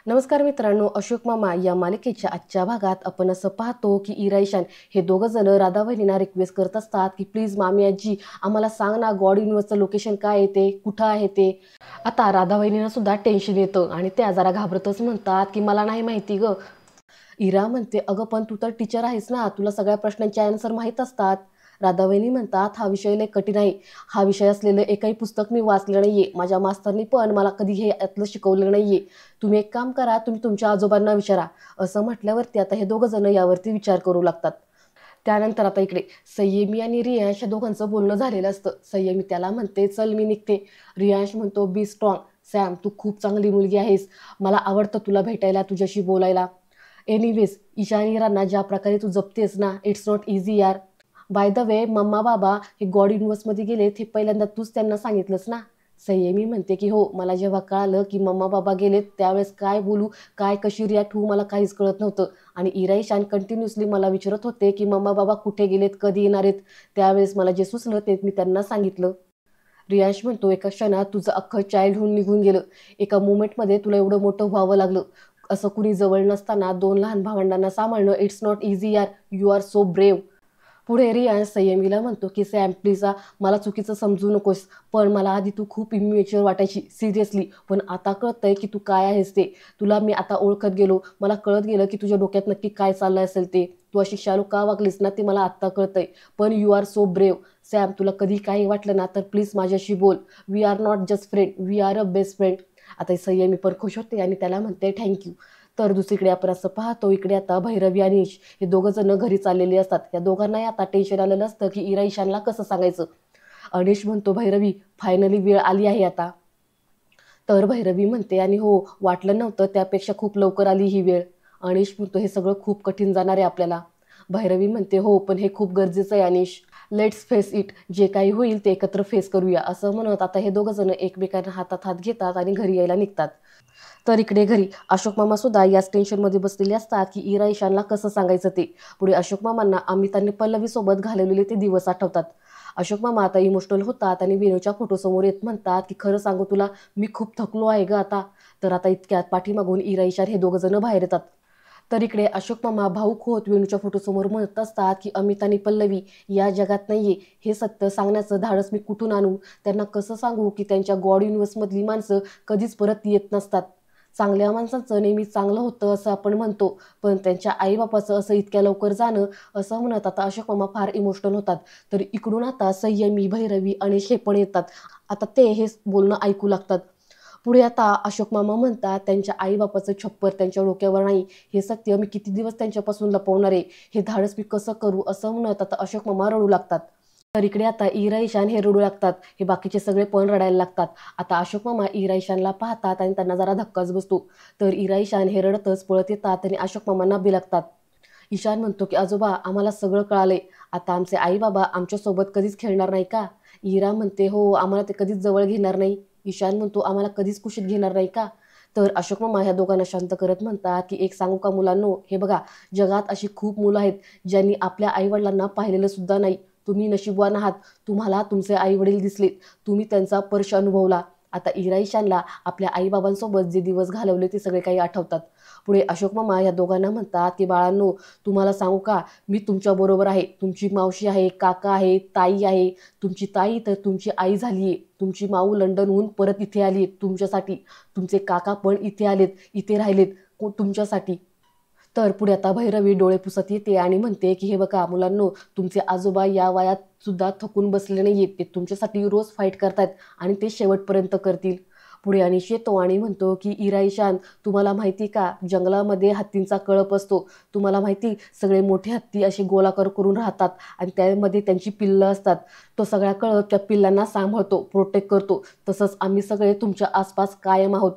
नमस्कार मित्रांनो, अशोक मामा या मालिकेच्या आजच्या भागात आपण असं पाहतो की इरा ईशान हे दोघं जण राधा वहिनींना रिक्वेस्ट करत असतात की प्लीज मामी आजी आम्हाला सांग ना, गॉड युनिव्हर्सचं लोकेशन काय आहे ते, कुठं आहे ते. आता राधा वहिनींना सुद्धा टेन्शन येतं आणि त्या जरा घाबरतच म्हणतात की मला नाही माहिती ग. इरा म्हणते अगं पण तू तर टीचर आहेस ना, तुला सगळ्या प्रश्नांचे आन्सर माहीत असतात. राधावहिनी म्हणतात हा विषय लय कठीण आहे. हा विषय असलेलं एकही पुस्तक मी वाचलं नाहीये, माझ्या मास्तरनी पण मला कधी हे यातलं शिकवलं नाहीये. तुम्ही एक काम करा, तुम्ही तुमच्या आजोबांना विचारा. असं म्हटल्यावरती आता हे दोघं जण यावरती विचार करू लागतात. त्यानंतर आता इकडे संयमी आणि रियांश या दोघांचं बोलणं झालेलं असतं. संयमी त्याला म्हणते चल मी निघते. रियांश म्हणतो बी स्ट्रॉंग. सॅम तू खूप चांगली मुलगी आहेस, मला आवडतं तुला भेटायला, तुझ्याशी बोलायला. एनिवेज ईशान ज्या प्रकारे तू जपतेस ना, इट्स नॉट इझी यार. बाय द वे मम्मा बाबा हे गॉड युनिव्हर्समध्ये गेलेत हे पहिल्यांदा तूच त्यांना सांगितलंस ना. संयमी म्हणते की हो, मला जेव्हा कळालं की मम्मा बाबा गेलेत त्यावेळेस काय बोलू, काय कशी रिॲक्ट होऊ मला काहीच कळत नव्हतं. आणि इरा ईशान कंटिन्युअसली मला विचारत होते की मम्मा बाबा कुठे गेलेत, कधी येणार आहेत. त्यावेळेस मला जे सुचलं ते मी त्यांना सांगितलं. रियांश म्हणतो एका क्षणात तुझं अख्खं चाइल्डहूड निघून गेलं. एका मोमेंटमध्ये तुला एवढं मोठं व्हावं लागलं. असं कुणी जवळ नसताना दोन लहान भावंडांना सांभाळणं इट्स नॉट इझी यार, यू आर सो ब्रेव. पुढे रियांश संयमीला म्हणतो की सॅम प्लीज मला चुकीचं समजू नकोस, पण मला आधी तू खूप इमॅच्युअर वाटायची सिरियसली, पण आता कळतंय की तू काय आहेस ते. तुला मी आता ओळखत गेलो, मला कळत गेलं की तुझ्या डोक्यात नक्की काय चाललं असेल ते. तू अशी शालू का वागलीस ना ते मला आत्ता कळतंय. पण you are so brave. Sam तुला कधी काही वाटलं ना तर प्लीज माझ्याशी बोल. We are not just friend, we are a best friend. आता संयमी पण खुश होते आणि त्याला म्हणते थँक्यू. तर दुसरीकडे आपण असं पाहतो, इकडे आता भैरवी आणि ईश हे दोघं जण घरी चाललेले असतात. या दोघांनाही आता टेन्शन आलेलं असतं की इरा ईशानला कसं सांगायचं. अनिश म्हणतो भैरवी फायनली वेळ आली आहे आता. तर भैरवी म्हणते आणि हो, वाटलं नव्हतं त्यापेक्षा खूप लवकर आली ही वेळ. अनिश म्हणतो हे सगळं खूप कठीण जाणार आहे आपल्याला. भैरवी म्हणते हो, पण हे खूप गरजेचं आहे अनिश. लेट्स फेस इट, जे काही होईल ते एकत्र फेस करूया. असं म्हणत आता हे दोघं जण एकमेकांना हातात हात घेतात आणि घरी यायला निघतात. तर इकडे घरी अशोक मामा सुद्धा याच टेन्शनमध्ये बसलेले असतात की इरा ईशानला कसं सांगायचं ते. पुढे अशोक मामांना अमित आणि पल्लवी सोबत घालवलेले ते दिवस आठवतात. अशोक मामा आता इमोशनल होतात आणि वेणूच्या फोटोसमोर येत म्हणतात की खरं सांगू तुला, मी खूप थकलो आहे ग आता. तर आता इतक्यात पाठीमागून इरा ईशान हे दोघं जण बाहेर येतात. तर इकडे अशोक मामा भाऊक होत वेणूच्या फोटोसमोर म्हणत असतात की अमित आणि पल्लवी या जगात नाहीये, हे सत्य सांगण्याचं धाडस मी कुठून आणू. त्यांना कसं सांगू की त्यांच्या गॉड युनिव्हर्समधली माणसं कधीच परत येत नसतात. चांगल्या माणसाचं नेहमी चांगलं होतं असं आपण म्हणतो, पण त्यांच्या आईबापाचं असं इतक्या लवकर जाणं. असं म्हणत आता अशोक मामा फार इमोशनल होतात. तर इकडून आता संयमी भैरवी आणि हे पण येतात. आता ते हे बोलणं ऐकू लागतात. पुढे आता अशोक मामा म्हणतात त्यांच्या आईबापाचं छप्पर त्यांच्या डोक्यावर नाही, हे सत्य मी किती दिवस त्यांच्यापासून लपवणार आहे, हे धाडस मी कसं करू. असं म्हणत आता अशोक मामा रडू लागतात. तर इकडे आता इरा ईशान हे रडू लागतात. हे बाकीचे सगळे पण रडायला लागतात. आता अशोक मामा इरा ईशानला पाहतात आणि त्यांना जरा धक्काच बसतो. तर इरा ईशान हे रडतच पळत येतात आणि अशोक मामांना बिलगतात. ईशान म्हणतो की आजोबा आम्हाला सगळं कळालंय, आता आमचे आई बाबा आमच्यासोबत कधीच खेळणार नाही का. इरा म्हणते हो, आम्हाला ते कधीच जवळ घेणार नाही. ईशान म्हणतो आम्हाला कधीच कुशीत घेणार नाही का. तर अशोक मामा ह्या दोघांना शांत करत म्हणतात की एक सांगू का मुलांनो, हे बघा जगात अशी खूप मुलं आहेत ज्यांनी आपल्या आईवडिलांना पाहिलेलं सुद्धा नाही. तुम्ही नशीबवान आहात, तुम्हाला तुमचे आईवडील दिसले, तुम्ही त्यांचा स्पर्श अनुभवला. आता इरा ईशानला आपल्या आईबाबांसोबत जे दिवस घालवले ते सगळे काही आठवतात. पुढे अशोक मामा या दोघांना म्हणतात की बाळांनो, तुम्हाला सांगू का, मी तुमच्याबरोबर आहे. तुमची मावशी आहे, काका आहे, ताई आहे. तुमची ताई तर तुमची आई झाली आहे. तुमची माऊ लंडनहून परत इथे आली आहे तुमच्यासाठी. तुमचे काका पण इथे आलेत, इथे राहिलेत तुमच्यासाठी. तर पुढे आता भैरवी डोळे पुसत येते आणि म्हणते की हे बघा मुलांनो, तुमचे आजोबा या वयात सुद्धा थकून बसले नाहीयेत, ते तुमच्यासाठी रोज फाईट करतायत आणि ते शेवटपर्यंत करतील. पुढे अनिश येतो आणि म्हणतो की इरा ईशान, तुम्हाला माहिती का जंगलामध्ये हत्तींचा कळप असतो. तुम्हाला माहिती, सगळे मोठे हत्ती असे गोलाकार करून राहतात आणि त्यामध्ये त्यांची पिल्लं असतात. तो सगळा कळप त्या पिल्लांना सांभाळतो, प्रोटेक्ट करतो. तसंच आम्ही सगळे तुमच्या आसपास कायम आहोत.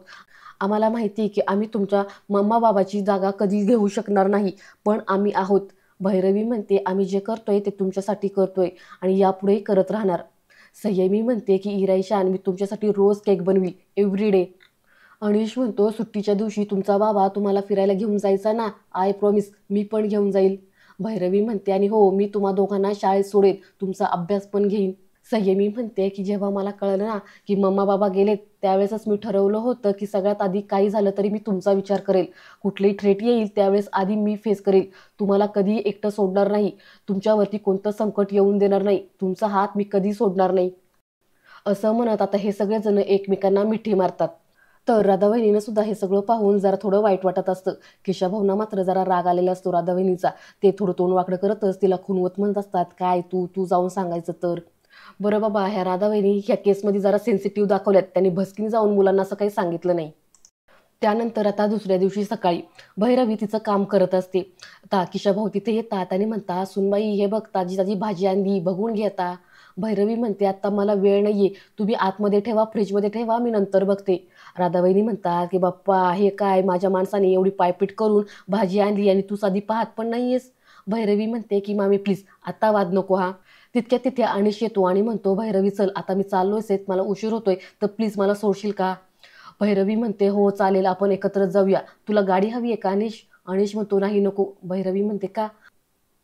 आम्हाला माहिती आहे की आम्ही तुमच्या मम्मा बाबाची जागा कधी घेऊ शकणार नाही, पण आम्ही आहोत. भैरवी म्हणते आम्ही जे करतोय ते तुमच्यासाठी करतोय आणि यापुढेही करत राहणार. संयमी म्हणते की इरा ईशान, मी तुमच्यासाठी रोज केक बनवी एव्हरी डे. अनिश म्हणतो सुट्टीच्या दिवशी तुमचा बाबा तुम्हाला फिरायला घेऊन जायचा ना, आय प्रॉमिस मी पण घेऊन जाईल. भैरवी म्हणते आणि हो, मी तुम्हा दोघांना शाळेत सोडेन, तुमचा अभ्यास पण घेईन. संयमी म्हणते की जेव्हा मला कळलं ना की मम्मा बाबा गेलेत त्यावेळेसच मी ठरवलं होतं की सगळ्यात आधी काही झालं तरी मी तुमचा विचार करेल. कुठलीही थ्रेट येईल त्यावेळेस आधी मी फेस करेल. तुम्हाला कधीही एकटं सोडणार नाही. तुमच्यावरती कोणतं संकट येऊन देणार नाही. तुमचा हात मी कधी सोडणार नाही. असं म्हणत आता हे सगळेजण एकमेकांना मिठी मारतात. तर राधावहिनीनं सुद्धा हे सगळं पाहून जरा थोडं वाईट वाटत असतं. केशवभाऊंना मात्र जरा राग आलेला असतो राधावहिनीचा. ते थोडं तोंड वाकडं करतच तिला खुणवत म्हणत असतात, काय तू तू जाऊन सांगायचं तर. बरं बाबा, ह्या राधावहिनी ह्या केसमध्ये जरा सेन्सिटिव्ह दाखवल्यात. त्यांनी भस्कीने जाऊन मुलांना असं काही सांगितलं नाही. त्यानंतर आता दुसऱ्या दिवशी सकाळी भैरवी तिचं काम करत असते. आता केशवभाऊ तिथे येतात आणि म्हणतात, सुनबाई हे बघ ताजी ताजी भाजी आणली, बघून घे आता. भैरवी म्हणते, आता मला वेळ नाहीये, तुम्ही आतमध्ये ठेवा, फ्रीजमध्ये ठेवा, मी नंतर बघते. राधाबाईनी म्हणतात की बाप्पा हे काय, माझ्या माणसाने एवढी पायपीट करून भाजी आणली आणि तू साधी पाहत पण नाहीयेस. भैरवी म्हणते की मामी प्लीज आता वाद नको हा. तितक्या तिथे अनिश येतो आणि म्हणतो, भैरवी चल आता मी चाललोयच आहे, मला उशीर होतोय, तर प्लीज मला सोडशील का. भैरवी म्हणते हो चालेल, आपण एकत्र जाऊया. तुला गाडी हवी आहे का अनिश. अनिश म्हणतो नाही नको. भैरवी म्हणते का.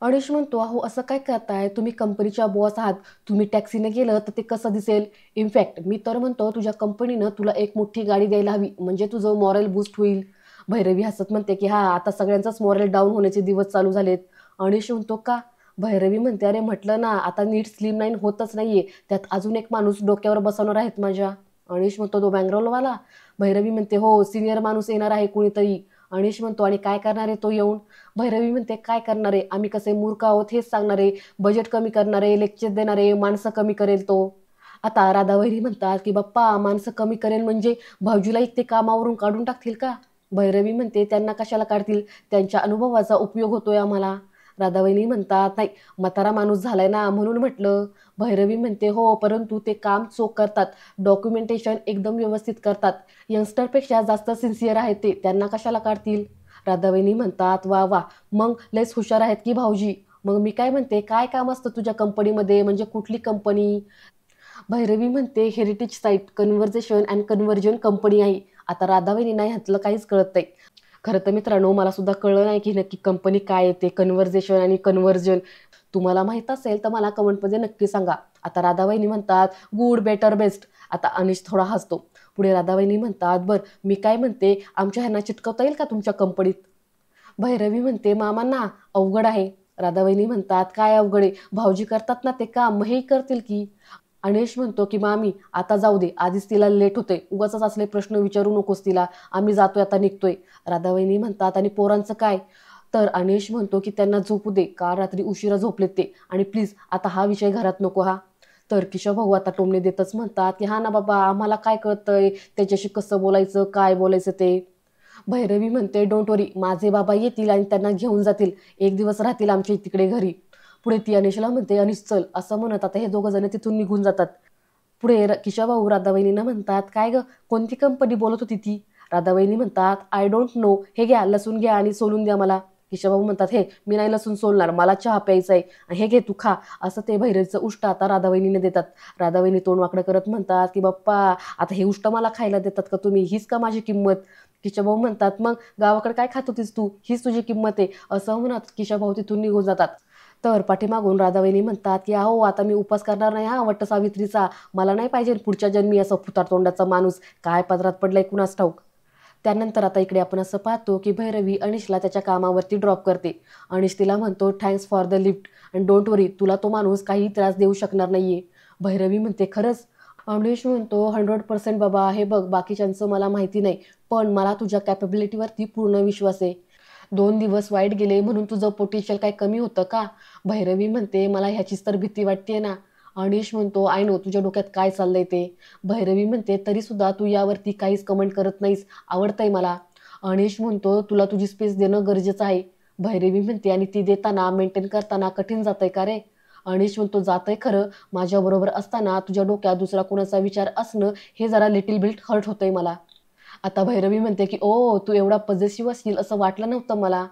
अनिश म्हणतो, अहो असं काय करताय, तुम्ही कंपनीच्या बॉस आहात, तुम्ही टॅक्सीने गेलं तर ते कसं दिसेल. इनफॅक्ट मी तर म्हणतो तुझ्या कंपनीनं तुला एक मोठी गाडी द्यायला हवी, म्हणजे तुझं मॉरल बूस्ट होईल. भैरवी हसत म्हणते की हा आता सगळ्यांचाच मॉरल डाऊन होण्याचे दिवस चालू झालेत. अनिश म्हणतो का. भैरवी म्हणते, अरे म्हटलं ना आता नीट स्लिम लाईन होतच नाहीये, त्यात अजून एक माणूस डोक्यावर बसवणार आहेत माझ्या. अनिश म्हणतो, तो बँगलोरवाला. भैरवी म्हणते हो, सिनियर माणूस येणार आहे कोणीतरी. अनिश म्हणतो, आणि काय करणार आहे तो येऊन. भैरवी म्हणते, काय करणार आहे, आम्ही कसे मूर्ख आहोत हेच सांगणार आहे, बजेट कमी करणार आहे, लेक्चर देणार आहे, माणसं कमी करेल तो. आता राधावहिनी म्हणतात की बाप्पा माणसं कमी करेल म्हणजे भाऊजीला एक ते कामावरून काढून टाकतील का. भैरवी म्हणते, त्यांना कशाला काढतील, त्यांच्या अनुभवाचा उपयोग होतोय आम्हाला. राधावहिनी म्हणतात, नाही म्हातारा माणूस झालाय ना म्हणून म्हटलं. भैरवी म्हणते हो, परंतु ते काम चोख करतात, डॉक्युमेंटेशन एकदम व्यवस्थित करतात, यंगस्टरपेक्षा जास्त सिन्सिअर आहेत ते, त्यांना कशाला काढतील. राधावहिनी म्हणतात, वा वा, मग लयच हुशार आहेत की भाऊजी. मग मी काय म्हणते, काय काम असतं तुझ्या कंपनीमध्ये, म्हणजे कुठली कंपनी. भैरवी म्हणते, heritage site conversation and conversion company आहे. आता राधावहिनींना ह्यातलं काहीच कळत नाही. खरं तर मित्रांनो, मला सुद्धा कळलं नाही की नक्की कंपनी काय येते, कन्व्हर्जेशन आणि कन्व्हर्जन. तुम्हाला माहीत असेल तर मला कमेंटमध्ये नक्की सांगा. आता राधावहिनी म्हणतात, गुड बेटर बेस्ट. आता अनिश थोडा हसतो. पुढे राधावहिनी म्हणतात, बरं मी काय म्हणते, आमच्या ह्यांना चिटकवता येईल का तुमच्या कंपनीत. भैरवी म्हणते, मामांना अवघड आहे. राधावहिनी म्हणतात, काय अवघड आहे, भाऊजी करतात ना ते काम, मग हेही करतील की. अनिश म्हणतो की मामी आता जाऊ दे, आधीच तिला लेट होते, उगाचच असले प्रश्न विचारू नकोस तिला, आम्ही जातोय आता निघतोय. राधावहिनी म्हणतात, आणि पोरांचं काय. तर अनिश म्हणतो की त्यांना झोपू दे, काल रात्री उशिरा झोपलेत ते, आणि प्लीज आता हा विषय घरात नको हा. तर केशवभाऊ आता टोमणे देतच म्हणतात की हा ना बाबा, आम्हाला काय कळतंय त्याच्याशी कसं बोलायचं, काय बोलायचं ते. भैरवी म्हणते, डोंट वरी, माझे बाबा येतील आणि त्यांना घेऊन जातील, एक दिवस राहतील आमच्या तिकडे घरी. पुढे ती अनिशला म्हणते, अनिश चल, असं म्हणत आता हे दोघं जण तिथून निघून जातात. पुढे केशवभाऊ राधावहिनींना म्हणतात, काय ग, कोणती कंपनी बोलत होती ती. राधावहिनी म्हणतात, आय डोंट नो, हे घ्या लसूण घ्या आणि सोलून द्या मला. केशवभाऊ म्हणतात, हे मी नाही लसूण सोलणार, मला चहा प्यायचा आहे, आणि हे घे तू खा. असं ते भैरवीचं उष्ट आता राधावहिनीने देतात. राधावहिनी तोंड वाकडं करत म्हणतात की बाप्पा, आता हे उष्ट मला खायला देतात का तुम्ही, हीच का माझी किंमत. केशवभाऊ म्हणतात, मग गावाकडे काय खात होतीस तू, हीच तुझी किंमत आहे. असं म्हणत केशवभाऊ तिथून निघून जातात. तर पाठीमागून राधावहिनी म्हणतात की अहो आता मी उपास करणार नाही हा वट सावित्रीचा, मला नाही पाहिजे पुढच्या जन्मी असं फुतार तोंडाचा माणूस, काय पदरात पडलाय कुणास ठाऊक. त्यानंतर आता इकडे आपण असं पाहतो की भैरवी अनिशला त्याच्या कामावरती ड्रॉप करते. अनिश तिला म्हणतो, thanks for the lift and don't worry, तुला तो माणूस काही त्रास देऊ शकणार नाहीये. भैरवी म्हणते, खरंच. अनिश म्हणतो, 100% बाबा, हे बघ बाकीच्यांचं मला माहिती नाही, पण मला तुझ्या कॅपेबिलिटीवरती पूर्ण विश्वास आहे. 2 दिवस वाईट गेले म्हणून तुझं पोटेन्शियल काय कमी होतं का. भैरवी म्हणते, मला ह्याचीच तर भीती वाटते ना. अनिश म्हणतो, आय नो तुझ्या डोक्यात काय चाललंय ते. भैरवी म्हणते, तरी सुद्धा तू यावरती काहीच कमेंट करत नाहीस, आवडतंय मला. अनिश म्हणतो, तुला तुझी स्पेस देणं गरजेचं आहे. भैरवी म्हणते, आणि ती देताना मेंटेन करताना कठीण जातंय का रे. अनिश म्हणतो, जातंय खरं, माझ्याबरोबर असताना तुझ्या डोक्यात दुसरा कोणाचा विचार असणं हे जरा लिटिल बिट हर्ट होतंय मला. आता भैरवी म्हणते की ओ, तू एवढा पॉझिटिव्ह असशील असं वाटलं नव्हतं मला.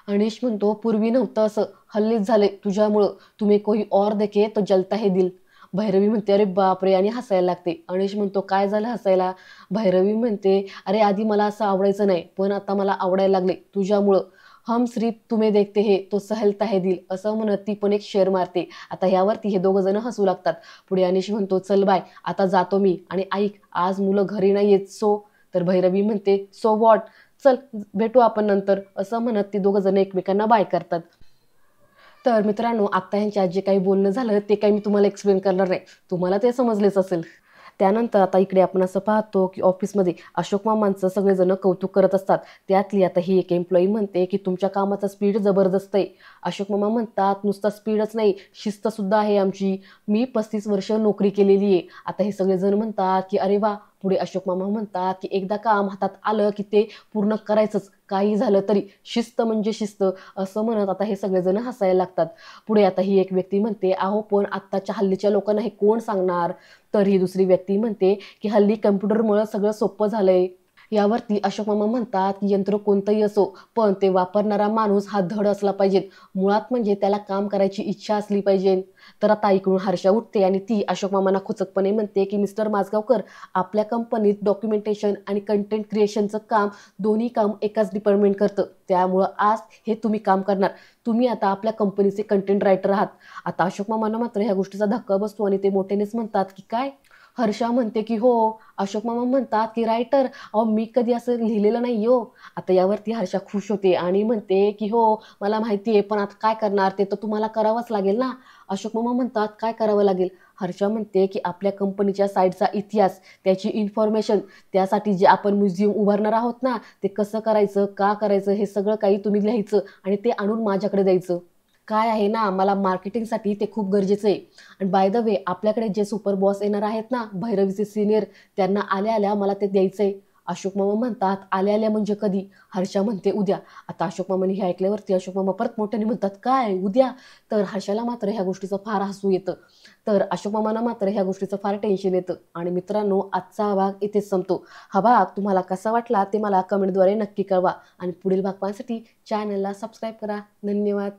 अनिश म्हणतो, पूर्वी नव्हतं असं, हल्लीच झाले तुझ्यामुळं, तुम्ही कोई और देखे तो जलता है दिल. भैरवी म्हणते, अरे बापरे, आणि हसायला लागते. अनिश म्हणतो, काय झालं हसायला. भैरवी म्हणते, अरे आधी मला असं आवडायचं नाही, पण आता मला आवडायला लागले तुझ्यामुळं. हम सिर्फ तुम्हें देखते हे तो सहलता है दिल असं म्हणत ती पण एक शेर मारते. आता यावरती हे दोघं जण हसू लागतात. पुढे अनिश म्हणतो, चल बाय आता जातो मी, आणि ऐक आज मुलं घरी नाही येत सो. तर भैरवी म्हणते, सो वॉट, चल भेटू आपण नंतर, असं म्हणत ती दोघं जण एकमेकांना बाय करतात. तर मित्रांनो, आता यांच्या जे काही बोलणं झालं ते काही मी तुम्हाला एक्सप्लेन करणार नाही, तुम्हाला ते समजलेच असेल. त्यानंतर आता इकडे आपण असं पाहतो की ऑफिसमध्ये अशोक मामांचं सगळेजण कौतुक करत असतात. त्यातली आता ही एक एम्प्लॉई म्हणते की तुमच्या कामाचा स्पीड जबरदस्त आहे. अशोक मामा म्हणतात, नुसता स्पीडच नाही, शिस्त सुद्धा आहे आमची, मी 35 वर्ष नोकरी केलेली आहे. आता हे सगळेजण म्हणतात की अरे वा. पुढे अशोक मामा म्हणतात की एकदा काम हातात आलं की ते पूर्ण करायचंच, काही झालं तरी, शिस्त म्हणजे शिस्त, असं म्हणत आता हे सगळेजण हसायला लागतात. पुढे आता ही एक व्यक्ती म्हणते, अहो पण आत्ताच्या हल्लीच्या लोकांना हे कोण सांगणार. तर ही दुसरी व्यक्ती म्हणते की हल्ली कम्प्युटरमुळे सगळं सोपं झालंय. यावरती अशोक मामा म्हणतात की यंत्र कोणतंही असो, पण ते वापरणारा माणूस हा धड असला पाहिजे, मुळात म्हणजे त्याला काम करायची इच्छा असली पाहिजे. तर आता इकडून हर्षा उठते आणि ती अशोक मामांना खुचकपणे म्हणते की मिस्टर माजगावकर, आपल्या कंपनीत डॉक्युमेंटेशन आणि कंटेंट क्रिएशनचं काम, दोन्ही काम एकाच डिपार्टमेंट करतं, त्यामुळं आज हे तुम्ही काम करणार, तुम्ही आता आपल्या कंपनीचे कंटेंट रायटर आहात. आता अशोक मामांना मात्र ह्या गोष्टीचा धक्का बसतो आणि ते मोठ्यानेच म्हणतात की काय. हर्षा म्हणते की हो. अशोक मामा म्हणतात की रायटर, अहो मी कधी असं लिहिलेलं नाही हो. आता यावरती हर्षा खुश होते आणि म्हणते की हो मला माहिती आहे, पण आता काय करणार, ते तर तुम्हाला करावंच लागेल ना. अशोक मामा म्हणतात काय करावं लागेल. हर्षा म्हणते की आपल्या कंपनीच्या साईटचा इतिहास, त्याची इन्फॉर्मेशन, त्यासाठी जे आपण म्युझियम उभारणार आहोत ना, ते कसं करायचं, का करायचं, हे सगळं काही तुम्ही लिहायचं आणि ते आणून माझ्याकडे द्यायचं. काय आहे ना, मला मार्केटिंगसाठी ते खूप गरजेचं आहे. आणि बाय द वे, आपल्याकडे जे सुपर बॉस येणार आहेत ना, भैरवीचे सिनियर, त्यांना आल्या आल्या मला ते द्यायचंय. अशोक मामा म्हणतात, आल्या आल्या म्हणजे कधी. हर्षा म्हणते उद्या. आता अशोक मामाने हे ऐकल्यावरती अशोक मामा परत मोठ्याने म्हणतात, काय उद्या. तर हर्षाला मात्र ह्या गोष्टीचं फार हसू येतं. तर अशोक मामांना मात्र ह्या गोष्टीचं फार टेन्शन येतं. आणि मित्रांनो, आजचा हा भाग इथेच संपतो. हा भाग तुम्हाला कसा वाटला ते मला कमेंटद्वारे नक्की कळवा. आणि पुढील भाग पाहण्यासाठी चॅनलला सबस्क्राईब करा. धन्यवाद.